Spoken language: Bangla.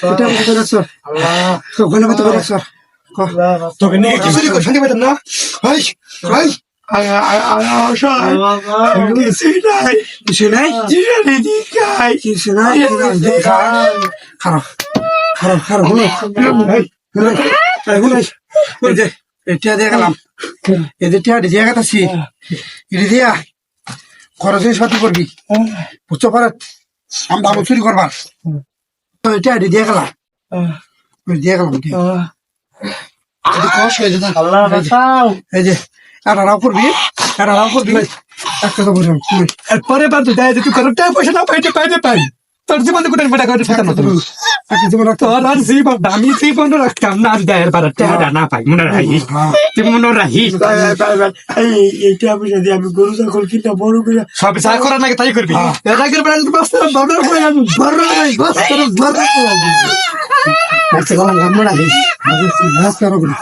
এটা কত রাখছো তো গলে কত রাখছো তোকে নিয়ে কিছু শান্তি পেতাম না ভাই ভাই কিছু নাই কিছু নাই খারাপ খারাপ খারাপ এটা দিয়ে গেলাম এদের টিয়া দিয়ে গেছি এটা দিয়া খরচ সাথে করবি বুঝতে পারে আমরা চুরি করবার তো এটা দিয়ে গেলাম দিয়ে গেলাম এই যে এরাও করবি একটা তো বললাম পরে বার তুই তুই টাকা পয়সা না পাইতে পাইতে পাই তোর জীবনে কোথায় বেটা করে ফেতাম না একটা জীবন তোর আর জীবন আমি জীবন রাখতাম না দেয়ের বার টাকা না পাই মনে রাখিস তুই মনে রাখিস এইটা পয়সা দিয়ে আমি গরু ছাগল কিনতে বড় করে সব যা করার নাকি তাই করবি এটা করবি না বাস্তব বাবার করে আমি বড় আচ্ছা গেলাম গান মনে রাখিস নাচ করো করে